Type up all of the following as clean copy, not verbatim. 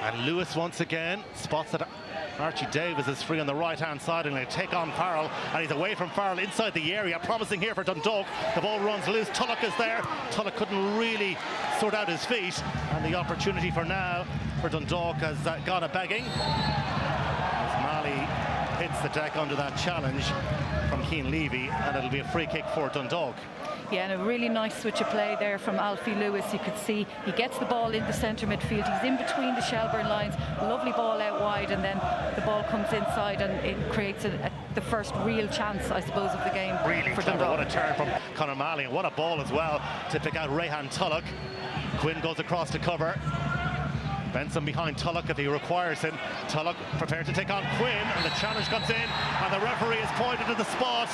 And Lewis once again spots that Archie Davis is free on the right-hand side and they take on Farrell, and he's away from Farrell inside the area. Promising here for Dundalk. The ball runs loose. Tulloch is there. Tulloch couldn't really sort out his feet, and the opportunity for now for Dundalk has gone a begging. As Malley hits the deck under that challenge from Cian Levy, and it'll be a free kick for Dundalk. Yeah, and a really nice switch of play there from Alfie Lewis. You could see he gets the ball into centre midfield. He's in between the Shelbourne lines. Lovely ball out wide, and then the ball comes inside, and it creates the first real chance, I suppose, of the game. Really for clever. Dundalk. What a turn from Conor Malley, and what a ball as well to pick out Rehan Tulloch. Quinn goes across to cover. Benson behind Tulloch if he requires him. Tulloch prepared to take on Quinn, and the challenge comes in, and the referee has pointed to the spot.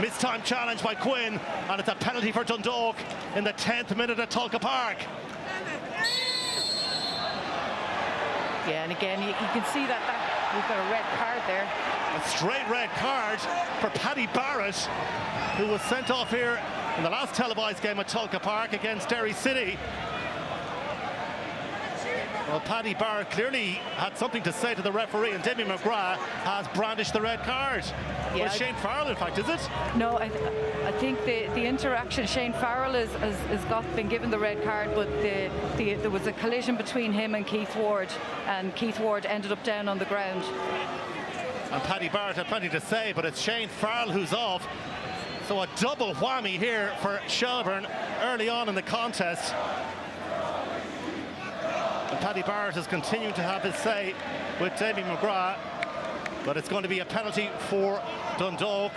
Mistime challenge by Quinn, and it's a penalty for Dundalk in the 10th minute at Tolka Park. Yeah, and again, you can see that we've got a red card there. A straight red card for Paddy Barrett, who was sent off here in the last televised game at Tolka Park against Derry City. Well, Paddy Barrett clearly had something to say to the referee, and Damien McGrath has brandished the red card. Yeah, well, Shane Farrell, in fact, is it? No, I think the interaction, Shane Farrell has been given the red card, but there was a collision between him and Keith Ward ended up down on the ground. And Paddy Barrett had plenty to say, but it's Shane Farrell who's off. So a double whammy here for Shelbourne early on in the contest. And Paddy Barrett has continued to have his say with Damien McGrath, but it's going to be a penalty for Dundalk.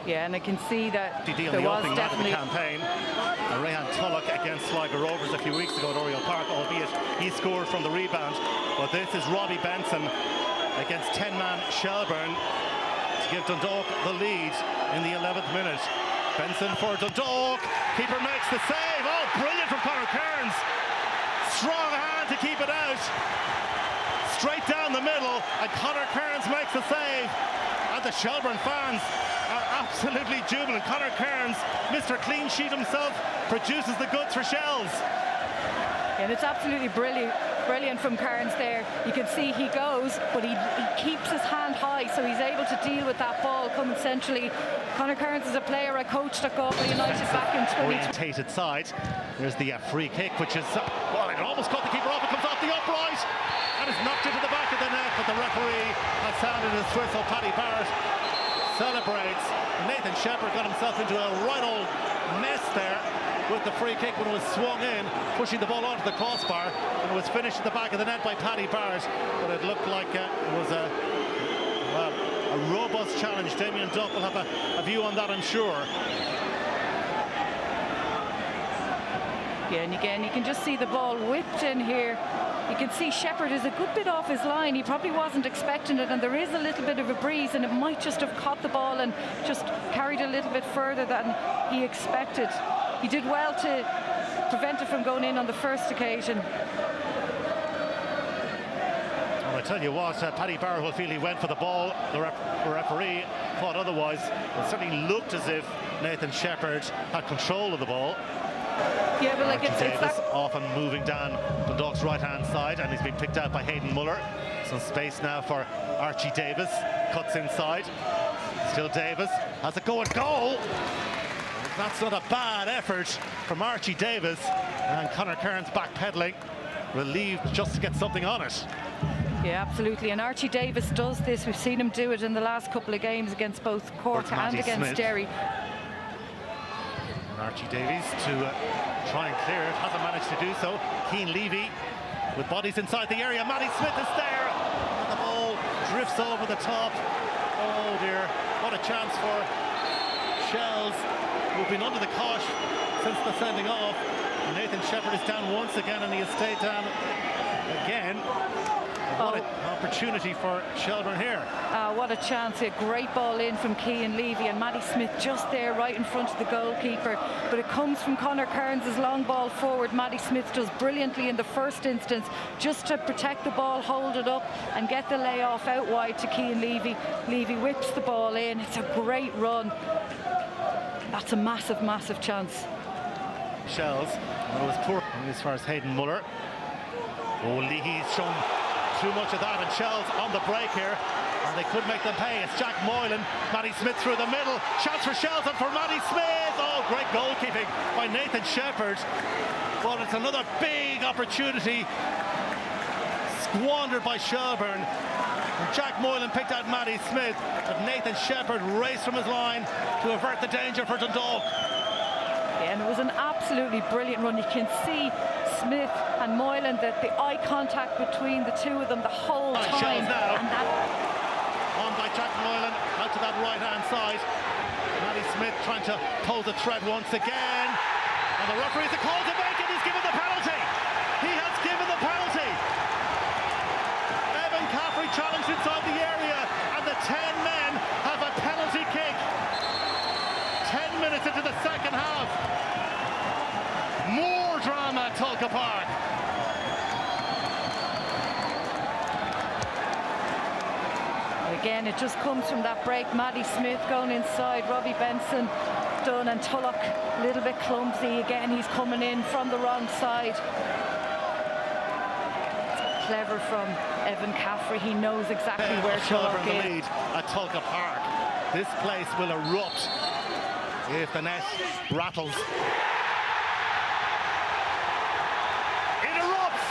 Yeah, and I can see that there the was opening definitely of the campaign. Rehan Tulloch against Sligo Rovers a few weeks ago at Oriel Park, albeit he scored from the rebound. But this is Robbie Benson against 10-man Shelbourne to give Dundalk the lead in the 11th minute. Benson for Dundalk. Keeper makes the save. Oh, brilliant from Conor Kearns. Strong hand to keep it out. Straight down the middle, and Conor Kearns makes the save. And the Shelbourne fans are absolutely jubilant. Conor Kearns, Mr. Clean Sheet himself, produces the goods for Shels. And it's absolutely brilliant from Kearns there. You can see he goes, but he keeps his hand high, so he's able to deal with that ball coming centrally. Conor Kearns is a player I coached at Galway United back in 2020. Orientated side. There's the free kick, which is, well, it almost caught the keeper off. It comes off the upright, and it's knocked into the back of the net, but the referee has sounded his whistle. Paddy Barrett celebrates. Nathan Shepherd got himself into a right old mess there with the free kick when it was swung in, pushing the ball onto the crossbar, and it was finished at the back of the net by Paddy Barrett, but it looked like it was a robust challenge. Damien Duff will have a view on that, I'm sure. Yeah, and again, you can just see the ball whipped in here. You can see Shepherd is a good bit off his line. He probably wasn't expecting it, and there is a little bit of a breeze, and it might just have caught the ball and just carried a little bit further than he expected. He did well to prevent it from going in on the first occasion. Well, I tell you what, Paddy Barrett will feel he went for the ball. The referee thought otherwise. It certainly looked as if Nathan Shepherd had control of the ball. Yeah, but like it's Davis often moving down Dundalk's right-hand side, and he's been picked out by Hayden Muller. Some space now for Archie Davis. Cuts inside. Still Davis has a go at goal. That's not a bad effort from Archie Davis, and Conor Kearns backpedaling, relieved just to get something on it. Yeah, absolutely, and Archie Davis does this. We've seen him do it in the last couple of games against both Cork and against Derry. Archie Davies to try and clear it, hasn't managed to do so. Cian Levy with bodies inside the area. Matty Smith is there, and the ball drifts over the top. Oh dear, what a chance for Shels, who've been under the cosh since the sending off. And Nathan Shepherd is down once again, and he has stayed down again. What an opportunity for Shelbourne here. What a chance. A great ball in from Cian Levy, and Matty Smith just there right in front of the goalkeeper. But it comes from Conor Kearns' long ball forward. Matty Smith does brilliantly in the first instance just to protect the ball, hold it up and get the layoff out wide to Cian Levy. Levy whips the ball in. It's a great run. That's a massive, massive chance. Shels. And it was poor as far as Hayden Muller. Oh, Leahy's shown too much of that, and Shels on the break here. And they could make them pay. It's Jack Moylan. Matty Smith through the middle. Chance for Shels and for Matty Smith. Oh, great goalkeeping by Nathan Shepherd. But it's another big opportunity squandered by Shelbourne. And Jack Moylan picked out Matty Smith, but Nathan Shepherd raced from his line to avert the danger for Dundalk. Yeah, and it was an absolutely brilliant run. You can see Smith and Moylan, that the eye contact between the two of them the whole time. Now. And that on by Jack Moylan, out to that right-hand side. Matty Smith trying to pose a threat once again. And the referee's a call to make it. He's given the penalty. He has given the penalty. Evan Caffrey challenged inside the area, and the 10 men have a penalty kick. 10 minutes into the second half. More drama at Tolka Park. Again, it just comes from that break. Matty Smith going inside, Robbie Benson done, and Tulloch a little bit clumsy. Again, he's coming in from the wrong side. Clever from Evan Caffrey. He knows exactly where Tulloch is. is. The lead at Tolka Park. This place will erupt if the net rattles. It erupts!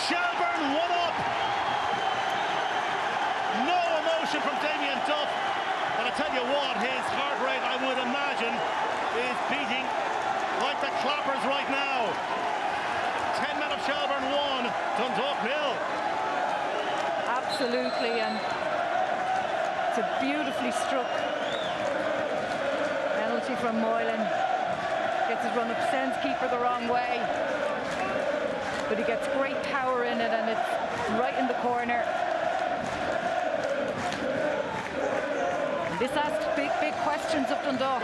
Shelbourne 1 up. No emotion from Damien Duff. But I tell you what, his heart rate, I would imagine, is beating like the clappers right now. 10 men of Shelbourne 1, Dundalk 0. Absolutely, and it's a beautifully struck penalty from Moylan. Gets his run up, sends keeper the wrong way. But he gets great power in it, and it's right in the corner. And this asks big questions of Dundalk.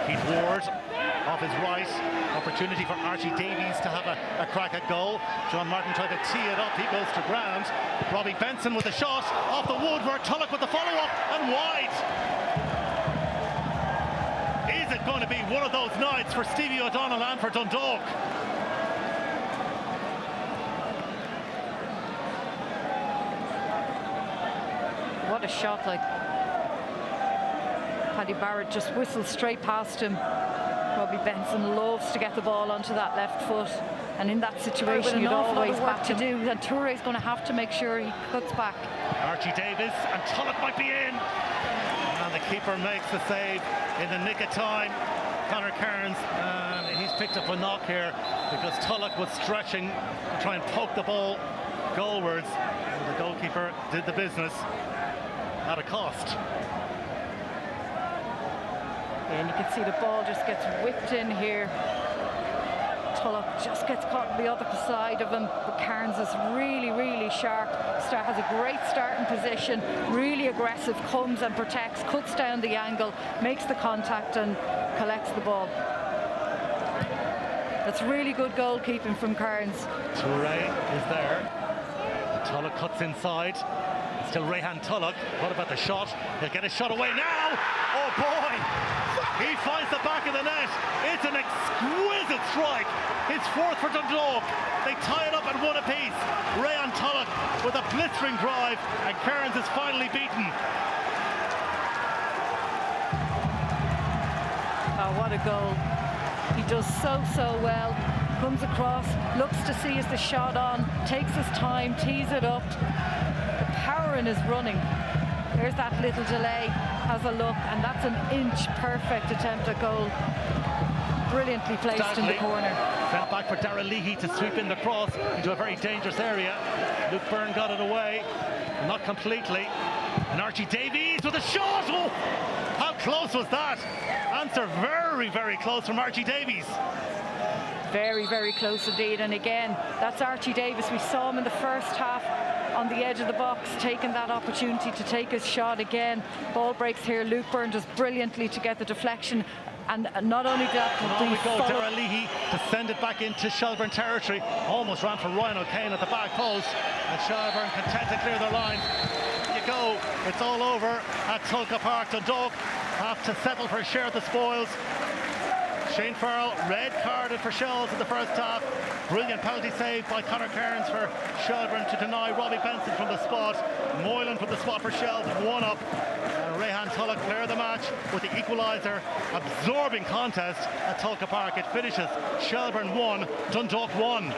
Keith Ward off his right. Opportunity for Archie Davies to have a crack at goal. John Martin tried to tee it up. He goes to ground. Robbie Benson with the shot off the woodwork. Tulloch with the follow-up and wide. Is it going to be one of those nights for Stevie O'Donnell and for Dundalk? What a shot, like. Paddy Barrett just whistles straight past him. Robbie Benson loves to get the ball onto that left foot, and in that situation you'd always back to do, and Touré's going to have to make sure he cuts back. Archie Davis, and Tulloch might be in, and the keeper makes the save in the nick of time. Conor Kearns, and he's picked up a knock here because Tulloch was stretching to try and poke the ball goalwards. And the goalkeeper did the business at a cost. And you can see the ball just gets whipped in here. Tulloch just gets caught on the other side of him, but Kearns is really sharp. Has a great starting position, really aggressive, comes and protects, cuts down the angle, makes the contact and collects the ball. That's really good goalkeeping from Kearns. Touré is there. Tulloch cuts inside. Still Rehan Tulloch. What about the shot? He'll get a shot away now. Oh boy! He finds the back of the net. It's an exquisite strike. His fourth for Dundalk. They tie it up at 1 apiece. Rehan Tulloch with a blistering drive, and Kearns is finally beaten. Oh, what a goal. He does so well. Comes across, looks to see is the shot on, takes his time, tees it up. The power in his running. There's that little delay, has a look, and that's an inch perfect attempt at goal. Brilliantly placed in the corner. Sent back for Darragh Leahy to sweep in the cross into a very dangerous area. Luke Byrne got it away, not completely. And Archie Davies with a shot. Oh, how close was that? Answer very close from Archie Davies. Very close indeed, and again, that's Archie Davis. We saw him in the first half on the edge of the box, taking that opportunity to take his shot again. Ball breaks here. Luke Byrne does brilliantly to get the deflection, and not only that, but we go Darragh Leahy to send it back into Shelbourne territory. Almost ran for Ryan O'Kane at the back post, and Shelbourne content to clear their line. There you go. It's all over at Tolka Park. Dundalk have to settle for a share of the spoils. Shane Farrell, red carded for Shels in the first half. Brilliant penalty save by Conor Kearns for Shelbourne to deny Robbie Benson from the spot. Moylan from the spot for Shels, 1 up. And Rehan Tulloch, player of the match, with the equaliser. Absorbing contest at Tolka Park. It finishes Shelbourne 1, Dundalk 1.